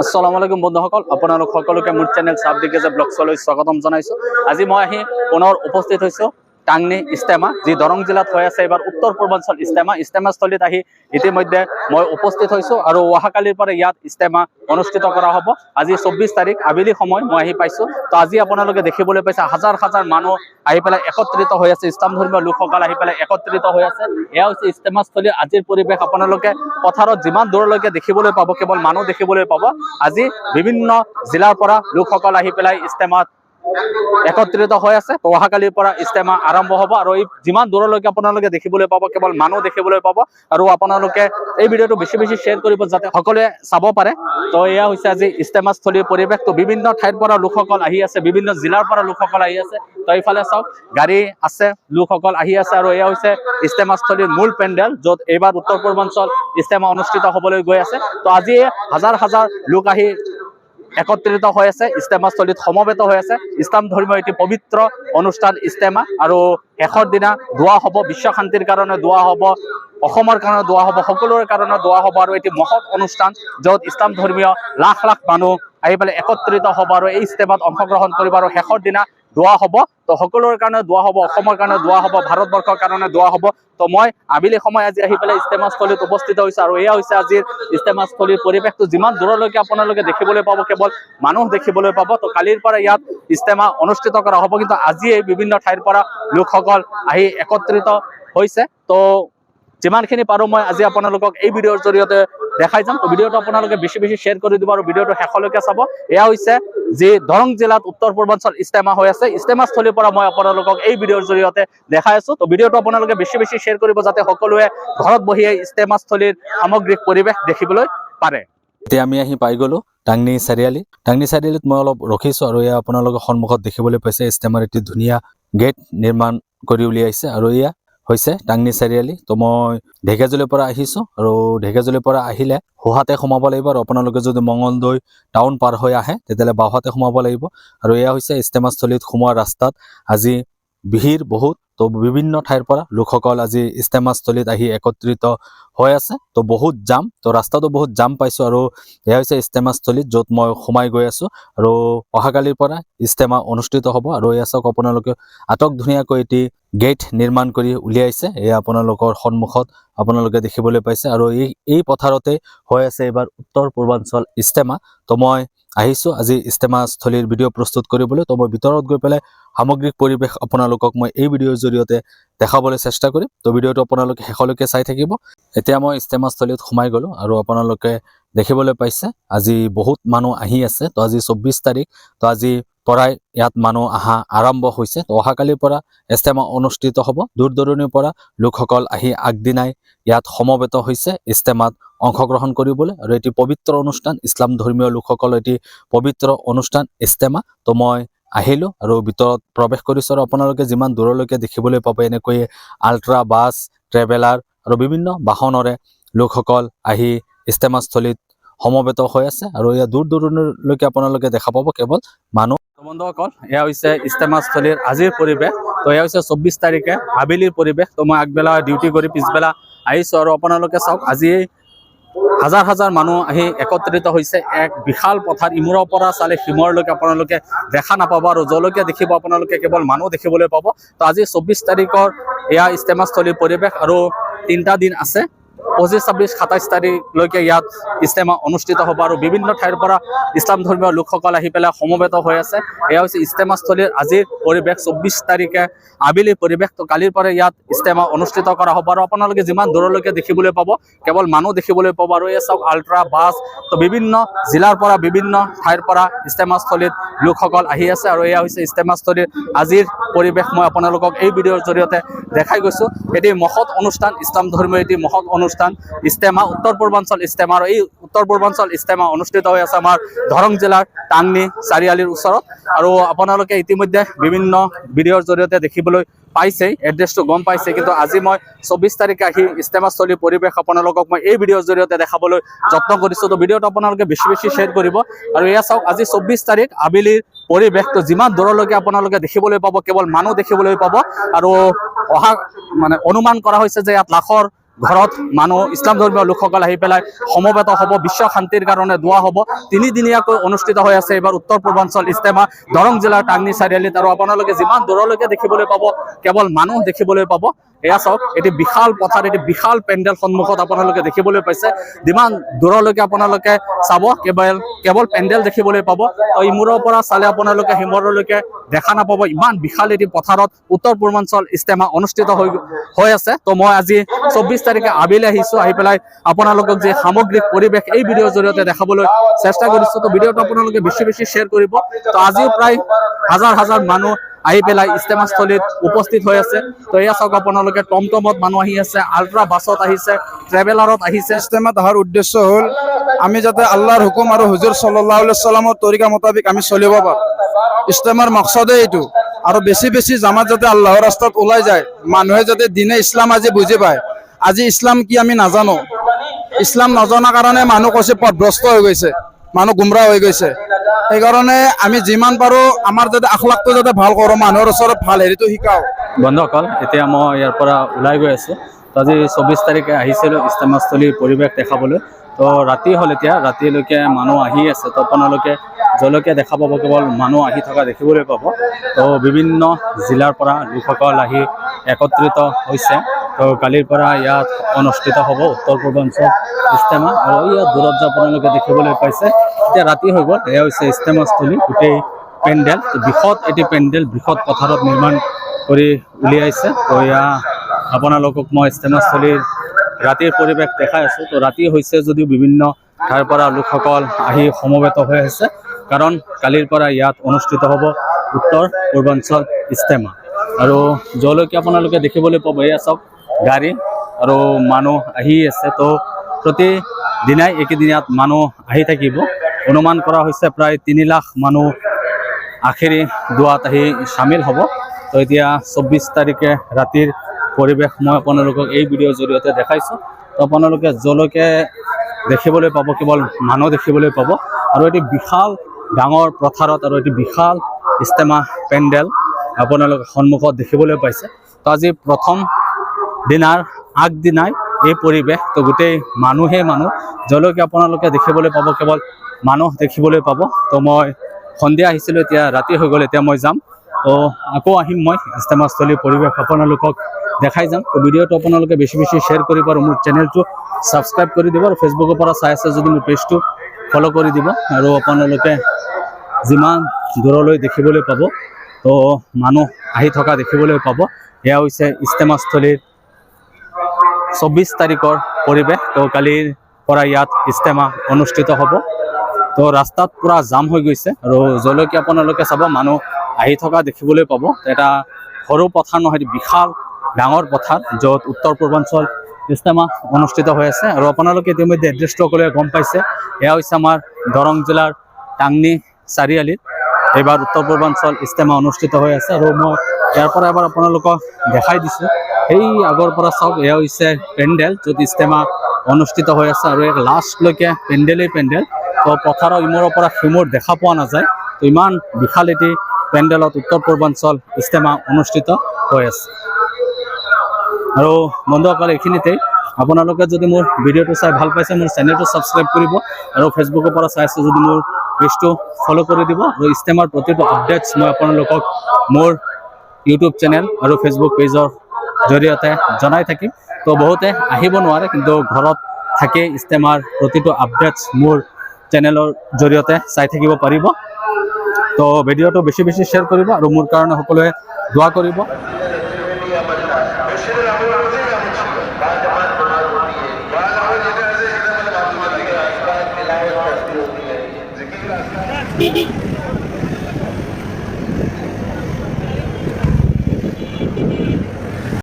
আসসালামু আলাইকুম বন্ধুসকল, আপোনালোক সকলোকে মোৰ চেনেল চাবডিগেজ ব্লগছলৈ স্বাগতম জনাইছো। আজি মই আহি পুনৰ উপস্থিত হৈছো টাংনি ইষ্টেমা, যি দৰং জিলাত হৈ আছে। এবাৰ উত্তৰ পূৰ্বাঞ্চল ইষ্টেমাস্থলীত আহি ইতিমধ্যে মই উপস্থিত হৈছো আৰু অহাকালিৰ পৰা ইয়াত ইষ্টেমা অনুষ্ঠিত কৰা হ'ব। আজি 24 তাৰিখ আবেলি সময় মই আহি পাইছো। তো আজি আপোনালোকে দেখিবলৈ পাইছে হাজাৰ হাজাৰ মানুহ আহি পেলাই একত্ৰিত হৈ আছে। ইছলাম ধৰ্মীয় লোকসকল আহি পেলাই একত্ৰিত হৈ আছে। এয়া হৈছে ইষ্টেমাস্থলীৰ আজিৰ পৰিৱেশ। আপোনালোকে পথাৰত যিমান দূৰলৈকে দেখিবলৈ পাব, কেৱল মানুহ দেখিবলৈ পাব। আজি বিভিন্ন জিলাৰ পৰা লোকসকল আহি পেলাই ইষ্টেমাত একত্ৰিত হৈ আছে। অহাকালিৰ পৰা ইষ্টেমা আৰম্ভ হ'ব আৰু এই যিমান দূৰলৈকে আপোনালোকে দেখিবলৈ পাব, কেৱল মানুহ দেখিবলৈ পাব। আৰু আপোনালোকে এই ভিডিঅ'টো বেছি বেছি শ্বেয়াৰ কৰিব যাতে সকলোৱে চাব পাৰে। তো এয়া হৈছে আজি ইষ্টেমাস্থলীৰ পৰিৱেশ। তো বিভিন্ন ঠাইৰ পৰা লোকসকল আহি আছে, বিভিন্ন জিলাৰ পৰা লোকসকল আহি আছে। তো এইফালে চাওক, গাড়ী আছে, লোকসকল আহি আছে। আৰু এয়া হৈছে ইষ্টেমাস্থলীৰ মূল পেণ্ডেল, য'ত এইবাৰ উত্তৰ পূৰ্বাঞ্চল ইষ্টেমা অনুষ্ঠিত হ'বলৈ গৈ আছে। তো আজি হাজাৰ হাজাৰ লোক আহি একত্ৰিত হৈ আছে, ইষ্টেমাস্থলীত সমবেত হৈ আছে। ইছলাম ধৰ্মীয় এটি পবিত্ৰ অনুষ্ঠান ইষ্টেমা। আৰু শেষৰ দিনা দোৱা হ'ব, বিশ্ব শান্তিৰ কাৰণে দোৱা হ'ব, অসমৰ কাৰণে দোৱা হ'ব, সকলোৰে কাৰণে দোৱা হ'ব। আৰু এটি মহৎ অনুষ্ঠান, য'ত ইছলাম ধৰ্মীয় লাখ লাখ মানুহ আহি পেলাই একত্ৰিত হ'ব আৰু এই ইষ্টেমাত অংশগ্ৰহণ কৰিব। আৰু শেষৰ দিনা দোৱা হ'ব। তো সকলোৰে কাৰণে দোৱা হ'ব, অসমৰ কাৰণে দোৱা হ'ব, ভাৰতবৰ্ষৰ কাৰণে দোৱা হ'ব। তো মই আবেলি সময় আজি আহি পেলাই ইষ্টেমাস্থলীত উপস্থিত হৈছো। আৰু এয়া হৈছে আজিৰ ইষ্টেমাস্থলীৰ পৰিৱেশটো। যিমান দূৰলৈকে আপোনালোকে দেখিবলৈ পাব, কেৱল মানুহ দেখিবলৈ পাব। তো কালিৰ পৰা ইয়াত ইষ্টেমা অনুষ্ঠিত কৰা হ'ব, কিন্তু আজিয়ে বিভিন্ন ঠাইৰ পৰা লোকসকল আহি একত্ৰিত হৈছে। তো যিমানখিনি পাৰোঁ মই আজি আপোনালোকক এই ভিডিঅ'ৰ জৰিয়তে দেখাই যাম। তো ভিডিঅ'টো আপোনালোকে বেছি বেছি শ্বেয়াৰ কৰি দিব আৰু ভিডিঅ'টো শেষলৈকে চাব। এয়া হৈছে যি দৰং জিলাত উত্তৰ পূৰ্বাঞ্চল ইষ্টেমা হৈ আছে। ইষ্টেমাস্থলীৰ পৰা মই আপোনালোকক এই ভিডিঅ'ৰ জৰিয়তে দেখাই আছো। তো ভিডিঅ'টো আপোনালোকে বেছি বেছি শ্বেয়াৰ কৰিব যাতে সকলোৱে ঘৰত বহিয়ে ইষ্টেমাস্থলীৰ সামগ্ৰিক পৰিৱেশ দেখিবলৈ পাৰে। এতিয়া আমি আহি পাই গ'লো টাংনি চাৰিআলি। টাংনি চাৰিআলিত মই অলপ ৰখিছো আৰু এয়া আপোনালোকৰ সন্মুখত দেখিবলৈ পাইছে ইষ্টেমাৰ এটি ধুনীয়া গেট নিৰ্মাণ কৰি উলিয়াইছে। আৰু এয়া হৈছে টাংনি চাৰিআলি। তো মই ঢেকীয়াজুলিৰ পৰা আহিছো আৰু ঢেকীয়াজুলিৰ পৰা আহিলে সোঁহাতে সোমাব লাগিব। আৰু আপোনালোকে যদি মঙলদৈ টাউন পাৰ হৈ আহে তেতিয়াহ'লে বাওঁহাতে সোমাব লাগিব। আৰু এয়া হৈছে ইষ্টেমাস্থলীত সোমোৱা ৰাস্তাত আজি ভিৰ বহুত। তো বিভিন্ন ঠাইৰ পৰা লোকসকল আজি ইষ্টেমাস্থলীত আহি একত্ৰিত হৈ আছে। তো বহুত জাম, তো ৰাস্তাটো বহুত জাম পাইছো। আৰু এয়া হৈছে ইষ্টেমাস্থলীত, য'ত মই সোমাই গৈ আছো। আৰু অহাকালিৰ পৰা ইষ্টেমা অনুষ্ঠিত হ'ব। আৰু এয়া চাওক, আপোনালোকে আটক ধুনীয়াকৈ এটি গেট নিৰ্মাণ কৰি উলিয়াইছে। এয়া আপোনালোকৰ সন্মুখত আপোনালোকে দেখিবলৈ পাইছে। আৰু এই পথাৰতে হৈ আছে এইবাৰ উত্তৰ পূৰ্বাঞ্চল ইষ্টেমা। তো মই আহিছো আজি ইষ্টেমাস্থলীৰ ভিডিঅ' প্ৰস্তুত কৰিবলৈ। তো মই ভিতৰত গৈ পেলাই সামগ্ৰিক পৰিৱেশ আপোনালোকক মই এই ভিডিঅ'ৰ জৰিয়তে দেখাবলৈ চেষ্টা কৰিম। তো ভিডিঅ'টো আপোনালোকে শেষলৈকে চাই থাকিব। এতিয়া মই ইষ্টেমাস্থলীত সোমাই গ'লো আৰু আপোনালোকে দেখিবলৈ পাইছে আজি বহুত মানুহ আহি আছে। তো আজি 24 তাৰিখ। তো আজি পৰাই ইয়াত মানুহ অহা আৰম্ভ হৈছে। তো অহাকালিৰ পৰা ইষ্টেমা অনুষ্ঠিত হ'ব। দূৰ দূৰণিৰ পৰা লোকসকল আহি আগদিনাই ইয়াত সমবেত হৈছে ইষ্টেমাত অংশগ্ৰহণ কৰিবলৈ। আৰু এটি পবিত্ৰ অনুষ্ঠান, ইছলাম ধৰ্মীয় লোকসকল এটি পবিত্ৰ অনুষ্ঠান ইষ্টেমা। তো মই আহিলো আৰু ভিতৰত প্ৰৱেশ কৰিছো। আৰু আপোনালোকে যিমান দূৰলৈকে দেখিবলৈ পাব, এনেকৈয়ে আল্ট্ৰা বাছ, ট্ৰেভেলাৰ আৰু বিভিন্ন বাহনৰে লোকসকল আহি ইষ্টেমাস্থলীত সমবেত হৈ আছে। আৰু এয়া দূৰ দূৰণিলৈকে আপোনালোকে দেখা পাব কেৱল মানুহ। বন্ধুসকল, এয়া হৈছে ইষ্টেমাস্থলীৰ আজিৰ পৰিৱেশ। তো এয়া হৈছে 24 তাৰিখে আবেলিৰ পৰিৱেশ। তো মই আগবেলা ডিউটি কৰি পিছবেলা আহিছো। আৰু আপোনালোকে চাওক, আজি হাজাৰ হাজাৰ মানুহ আহি একত্ৰিত হৈছে। এক বিশাল পথাৰ, ইমূৰৰ পৰা চালে সিমূৰলৈকে আপোনালোকে দেখা নাপাব। আৰু যলৈকে দেখিব আপোনালোকে কেৱল মানুহ দেখিবলৈ পাব। তো আজি 24 তাৰিখৰ এয়া ইষ্টেমাস্থলীৰ পৰিৱেশ। আৰু 3টা দিন আছে, 25, 26, 27 তাৰিখলৈকে ইয়াত ইষ্টেমা অনুষ্ঠিত হ'ব। আৰু বিভিন্ন ঠাইৰ পৰা ইছলাম ধৰ্মীয় লোকসকল আহি পেলাই সমবেত হৈ আছে। এয়া হৈছে ইষ্টেমাস্থলীৰ আজিৰ পৰিৱেশ, 24 তাৰিখে আবেলিৰ পৰিৱেশ। তো কালিৰ পৰা ইয়াত ইষ্টেমা অনুষ্ঠিত কৰা হ'ব। আৰু আপোনালোকে যিমান দূৰলৈকে দেখিবলৈ পাব, কেৱল মানুহ দেখিবলৈ পাব। আৰু এই চাওক, আল্ট্ৰা বাছ। তো বিভিন্ন জিলাৰ পৰা, বিভিন্ন ঠাইৰ পৰা ইষ্টেমাস্থলীত লোকসকল আহি আছে। আৰু এয়া হৈছে ইষ্টেমাস্থলীৰ আজিৰ পৰিৱেশ। মই আপোনালোকক এই ভিডিঅ'ৰ জৰিয়তে দেখাই গৈছো। এটি মহৎ অনুষ্ঠান, ইছলাম ধৰ্মীয় এটি মহৎ অনুষ্ঠান ইষ্টেমা, উত্তৰ পূৰ্বাঞ্চল ইষ্টেমা। আৰু এই উত্তৰ পূৰ্বাঞ্চল ইষ্টেমা অনুষ্ঠিত হৈ আছে আমাৰ দৰং জিলাৰ টাংনি চাৰিআলিৰ ওচৰত। আৰু আপোনালোকে ইতিমধ্যে বিভিন্ন ভিডিঅ'ৰ জৰিয়তে দেখিবলৈ পাইছে, এড্ৰেছটো গম পাইছে। কিন্তু আজি মই 24 তাৰিখে আহি ইষ্টেমাস্থলীৰ পৰিৱেশ আপোনালোকক মই এই ভিডিঅ'ৰ জৰিয়তে দেখাবলৈ যত্ন কৰিছোঁ। তো ভিডিঅ'টো আপোনালোকে বেছি বেছি শ্বেয়াৰ কৰিব। আৰু এয়া চাওক, আজি 24 তাৰিখ আবেলিৰ পৰিৱেশটো যিমান দূৰলৈকে আপোনালোকে দেখিবলৈ পাব, কেৱল মানুহ দেখিবলৈ পাব। আৰু অনুমান কৰা হৈছে যে ইয়াত লাখৰ ঘৰত মানুহ ইছলাম ধৰ্মীয় লোকসকল আহি পেলাই সমবেত হ'ব, বিশ্ব শান্তিৰ কাৰণে দোৱা হ'ব। 3 দিনীয়াকৈ অনুষ্ঠিত হৈ আছে এইবাৰ উত্তৰ পূৰ্বাঞ্চল ইজতেমা দৰং জিলাৰ টাংনি চাৰিআলিত। আৰু আপোনালোকে যিমান দূৰলৈকে দেখিবলৈ পাব কেৱল মানুহ দেখিবলৈ পাব। এয়া চাওক, এটি বিশাল পথাৰ, এটি বিশাল পেণ্ডেল সন্মুখত আপোনালোকে দেখিবলৈ পাইছে। যিমান দূৰলৈকে আপোনালোকে চাব কেৱল পেণ্ডেল দেখিবলৈ পাব। তো ইমূৰৰ পৰা চালে আপোনালোকে সিমূৰলৈকে দেখা নাপাব, ইমান বিশাল এটি পথাৰত উত্তৰ পূৰ্বাঞ্চল ইজতেমা অনুষ্ঠিত হৈ আছে। তো মই আজি 24 তাৰিখে আবেলি আহিছোঁ, আহি পেলাই আপোনালোকক যে সামগ্ৰিক পৰিৱেশ এই ভিডিঅ'ৰ জৰিয়তে দেখাবলৈ চেষ্টা কৰিছোঁ। তো ভিডিঅ'টো আপোনালোকে বেছি শ্বেয়াৰ কৰিব। তো আজিও প্ৰায় হাজাৰ মানুহ আহি পেলাই ইজতেমাস্থলীত উপস্থিত হৈ আছে। তো এয়া চাওক আপোনালোকে, টমটমত মানুহ আহি আছে, আল্ট্ৰা বাছত আহিছে, ট্ৰেভেলাৰত আহিছে। ইজতেমাত অহাৰ উদ্দেশ্য হ'ল আমি যাতে আল্লাহৰ হুকুম আৰু হুজুৰ সাল্লাল্লাহু আলাইহি ওয়াসাল্লামৰ তৰিকা মোতাবিক আমি চলিব পাৰোঁ। ইজতেমাৰ মকসদে এইটো। আৰু বেছি জামাত যাতে আল্লাহৰ ৰাস্তাত ওলাই যায়, মানুহে যাতে দিনে ইছলাম আজি বুজি পায়। আজি ইছলাম কি আমি নাজানো, ইছলাম নজনা কাৰণে মানুহ কৈছে পথভ্ৰষ্ট হৈ গৈছে, মানুহ গুমৰাহ হৈ গৈছে। সেইকাৰণে আমি যিমান পাৰোঁ আমাৰ যাতে আখলাকটো যাতে ভাল কৰোঁ, মানুহৰ ওচৰত ভাল হেৰিটো শিকাওঁ। বন্ধুসকল, এতিয়া মই ইয়াৰ পৰা ওলাই গৈ আছোঁ। তো আজি 24 তাৰিখে আহিছিলোঁ ইজতেমাস্থলীৰ পৰিৱেশ দেখাবলৈ। তো ৰাতি হ'ল, এতিয়া ৰাতিলৈকে মানুহ আহি আছে। তো আপোনালোকে যলৈকে দেখা পাব কেৱল মানুহ আহি থকা দেখিবলৈ পাব। তো বিভিন্ন জিলাৰ পৰা লোকসকল আহি একত্ৰিত হৈছে। তো কালিৰ পৰা ইয়াত অনুষ্ঠিত হ'ব উত্তৰ পূৰ্বাঞ্চল ইজতেমা। আৰু ইয়াত দূৰত যে আপোনালোকে দেখিবলৈ পাইছে, এতিয়া ৰাতি হৈ গ'ল। এয়া হৈছে ইজতেমাস্থলী, গোটেই পেণ্ডেল, বৃহৎ এটি পেণ্ডেল বৃহৎ পথাৰত নিৰ্মাণ কৰি উলিয়াইছে। তো এয়া আপোনালোকক মই ইজতেমাস্থলীৰ ৰাতিৰ পৰিৱেশ দেখাই আছোঁ। তো ৰাতি হৈছে যদিও বিভিন্ন ঠাইৰ পৰা লোকসকল আহি সমবেত হৈ আছে, কাৰণ কালিৰ পৰা ইয়াত অনুষ্ঠিত হ'ব উত্তৰ পূৰ্বাঞ্চল ইজতেমা। আৰু যলৈকে আপোনালোকে দেখিবলৈ পাব, এয়া চাওক গাড়ী আৰু মানুহ আহি আছে। তো প্ৰতিদিনাই একেদিনীয়াত মানুহ আহি থাকিব। অনুমান কৰা হৈছে প্ৰায় 3 লাখ মানুহ আখেৰী দোৱাত আহি চামিল হ'ব। তো এতিয়া 24 তাৰিখে ৰাতিৰ পৰিৱেশ মই আপোনালোকক এই ভিডিঅ'ৰ জৰিয়তে দেখাইছোঁ। তো আপোনালোকে যলৈকে দেখিবলৈ পাব কেৱল মানুহ দেখিবলৈ পাব। আৰু এটি বিশাল ডাঙৰ পথাৰত আৰু এটি বিশাল ইজতেমা পেণ্ডেল আপোনালোকে সন্মুখত দেখিবলৈ পাইছে। তো আজি প্ৰথম দিনাৰ আগদিনাই এই পৰিৱেশ। তো গোটেই মানুহ, যলৈকে আপোনালোকে দেখিবলৈ পাব কেৱল মানুহ দেখিবলৈ পাব। তো মই সন্ধিয়া আহিছিলোঁ, এতিয়া ৰাতি হৈ গ'ল, এতিয়া মই যাম। তো আকৌ আহিম, মই ইজতেমাস্থলীৰ পৰিৱেশ আপোনালোকক দেখাই যাম। তো ভিডিঅ'টো আপোনালোকে বেছি শ্বেয়াৰ কৰিব আৰু মোৰ চেনেলটো ছাবস্ক্ৰাইব কৰি দিব। আৰু ফেচবুকৰ পৰা চাই আছে যদি মোৰ পেজটো ফ'ল' কৰি দিব। আৰু আপোনালোকে যিমান দূৰলৈ দেখিবলৈ পাব, তো মানুহ আহি থকা দেখিবলৈ পাব। এয়া হৈছে ইজতেমাস্থলীৰ 24 তাৰিখৰ পৰিৱেশ। তো কালিৰ পৰা ইয়াত ইজতেমা অনুষ্ঠিত হ'ব। তো ৰাস্তাত পুৰা জাম হৈ গৈছে, আৰু যলৈকে আপোনালোকে চাব মানুহ আহি থকা দেখিবলৈ পাব। এটা সৰু পথাৰ নহয়, বিশাল ডাঙৰ পথাৰ, য'ত উত্তৰ পূৰ্বাঞ্চল ইজতেমা অনুষ্ঠিত হৈ আছে। আৰু আপোনালোকে ইতিমধ্যে এড্ৰেছটো সকলোৱে গম পাইছে, এয়া হৈছে আমাৰ দৰং জিলাৰ টাংনি চাৰিআলিত এইবাৰ উত্তৰ পূৰ্বাঞ্চল ইজতেমা অনুষ্ঠিত হৈ আছে। আৰু মই ইয়াৰ পৰা এবাৰ আপোনালোকক দেখাই দিছোঁ, সেই আগৰ পৰা চাওক, এয়া হৈছে পেণ্ডেল য'ত ইজতেমা অনুষ্ঠিত হৈ আছে। আৰু এক লাষ্টলৈকে পেণ্ডেলেই পেণ্ডেল। তো পথাৰৰ ইমূৰৰ পৰা সিমূৰ দেখা পোৱা নাযায়। তো ইমান বিশাল এটি পেণ্ডেলত উত্তৰ পূৰ্বাঞ্চল ইজতেমা অনুষ্ঠিত হৈ আছে। আৰু বন্ধুসকল, এইখিনিতেই আপোনালোকে যদি মোৰ ভিডিঅ'টো চাই ভাল পাইছে, মোৰ চেনেলটো ছাবস্ক্ৰাইব কৰিব। আৰু ফেচবুকৰ পৰা চাই আছে যদি মোৰ পেজটো ফ'ল' কৰি দিব। আৰু ইজতেমাৰ প্ৰতিটো আপডেটছ মই আপোনালোকক মোৰ ইউটিউব চেনেল আৰু ফেচবুক পেজৰ জৰিয়তে জনাই থাকিম। তো বহুতে আহিব নোৱাৰে, কিন্তু ঘৰত থাকি ইজতেমাৰ প্ৰতিটো আপডেটছ মোৰ চেনেলৰ জৰিয়তে চাই থাকিব পাৰিব। তো ভিডিঅ'টো বেছি শ্বেয়াৰ কৰিব আৰু মোৰ কাৰণে সকলোৱে দোৱা কৰিব।